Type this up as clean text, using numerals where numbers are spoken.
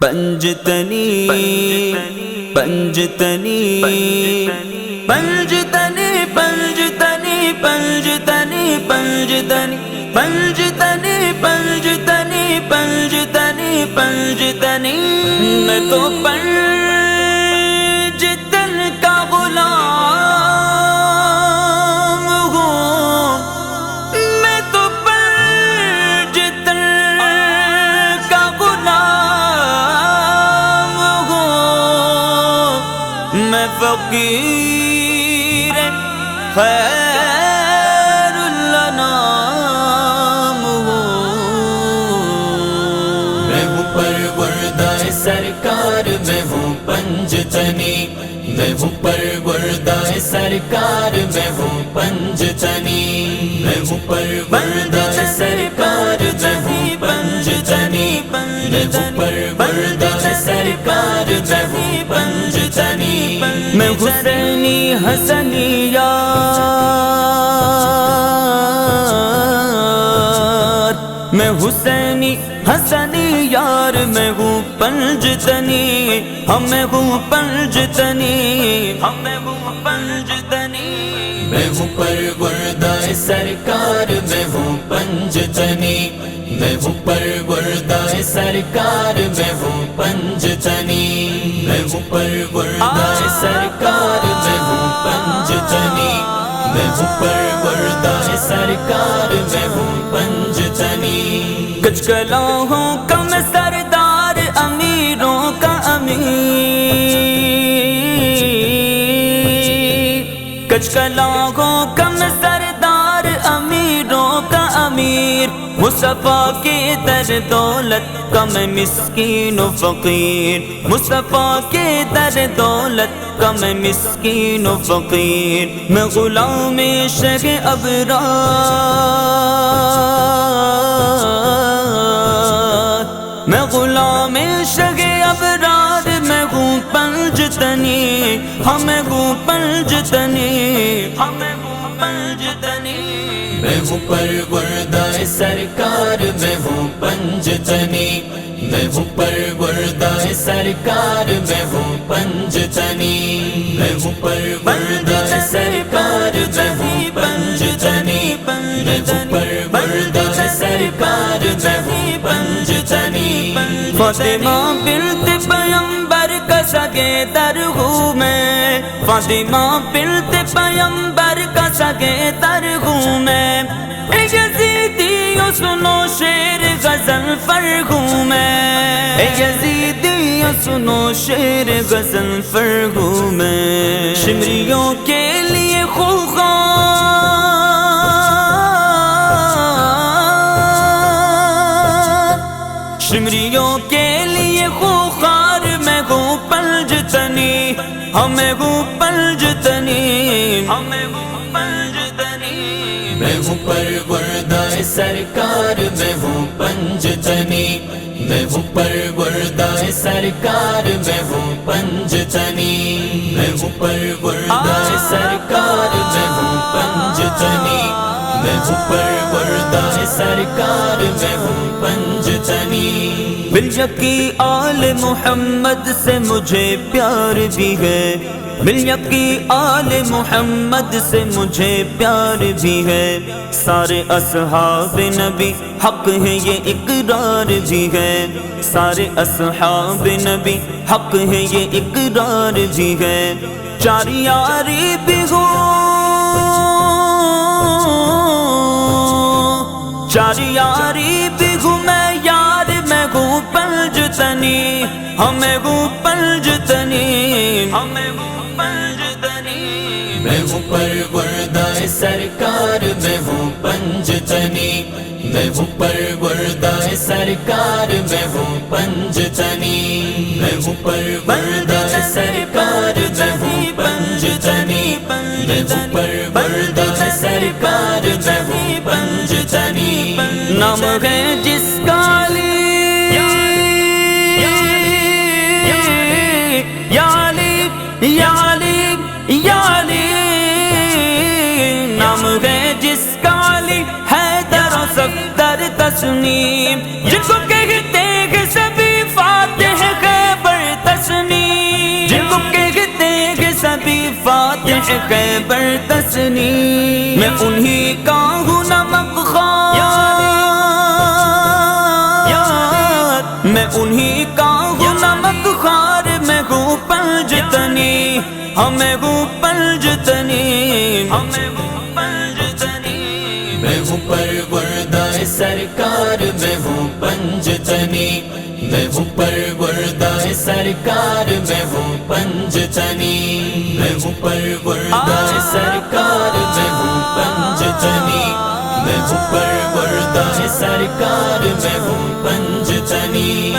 پنجتنی پنجتنی پنجتنی پنجتنی پنجتنی پنجتنی پنجتنی پنجتنی پنجتنی پنجتنی میں تو پنجتن کا غلام ہوں، میں تو پنجتن کا غلام ہوں، میں فقیر خیر الانام ہوں، میں ہوں پروردہ سرکار، میں ہوں پنجتنی، میں ہوں پروردہ سرکار، میں ہوں پنجتنی، میں ہوں پروردہ سرکار، میں ہوں پنجتنی، میں ہوں پروردہ سرکار، میں ہوں پنجتنی، میں حسینی حسنی یار، میں حسینی حسنی یار، میں ہوں پنجتنی، میں ہوں پنجتنی، میں ہوں پنجتنی، میں ہوں پروردہ سرکار، میں ہوں پنجتنی، میں ہوں پروردہ سرکار، میں ہوں پنجتنی، میں ہوں پروردہ سرکار، میں ہوں پنجتنی، میں ہوں پروردہ سرکار، میں ہوں پنجتنی، کچھ کلاہوں کا میں سردار، امیروں کا امیر، کچھ کلاہوں کا میں سردار، امیروں کا امیر، مصطفیٰ کی در دولت کا میں مسکین و فقیر، مصطفیٰ کی در دولت کا میں مسکین و فقیر، میں غلام شہ ابرار، میں غلام شہ ابرار، میں ہوں پنجتنی، میں ہوں پنجتنی، میں ہوں پنجتنی، میں ہوں پروردہ سرکار، میں ہوں پنجتنی، میں ہوں پروردہ سرکار، میں ہوں پنجتنی، میں ہوں پروردہ سرکار، میں ہوں پنجتنی، میں ہوں پروردہ سرکار، میں ہوں پنجتنی، فاطمہ بنت پیمبر کا سگے در ہوں میں، فاطمہ بنت پیمبر کا سگے در ہوں میں، یزیدیوں سنو شیر غزل فر ہوں میں، یزیدیوں سنو شیر غزل فر ہوں میں، شمریوں کے لیے خوخار، شمریوں کے لیے خوخار، میں ہوں پنجتنی، میں ہوں پنجتنی، میں ہوں پنجتنی، میں ہوں پروردہ سرکار، میں ہوں پنجتنی، میں ہوں پروردہ سرکار، میں ہوں پنجتنی، میں ہوں پروردہ سرکار، میں ہوں پنجتنی، میں ہوں پروردہ سرکار، میں ہوں پنجتنی، بالیقی آل محمد سے مجھے پیار بھی ہے، بالیقی آل محمد سے مجھے پیار بھی ہے، سارے اصحاب نبی حق ہے یہ اقرار بھی ہے، سارے اصحاب نبی حق ہے یہ اقرار بھی ہے، چار یاری بھی ہو، چار یاری بھی ہوں میں یار، میں ہوں پنجتنی، میں ہوں پنجتنی، میں ہوں پنجتنی، میں ہوں پروردہ سرکار، میں ہوں پنجتنی، میں ہوں پروردہ سرکار، میں ہوں پنجتنی، میں ہوں پروردہ سرکار، میں ہوں پنجتنی، میں ہوں پروردہ سرکار، میں ہوں پنجتنی، نام ہے جس کا علی، یا علی یا علی یا علی، نام ہے جس کا علی، حیدر و صفدر تسنیم، جس کو کہتے ہیں سبھی فاتح خیبر تسنی میں انہی کا ہوں نمک خوار میں انہی کا ہوں نمک خوار میں ہوں پنجتنی ہمیں ہوں پنجتنی ہمیں ہوں پنجتنی میں ہوں پروردہ سرکار میں ہوں پنجتنی میں ہوں پروردہ سرکار میں ہوں پنجتنی میں ہوں پروردہ سرکار میں ہوں پنجتنی میں ہوں پروردہ سرکار میں ہوں پنجتنی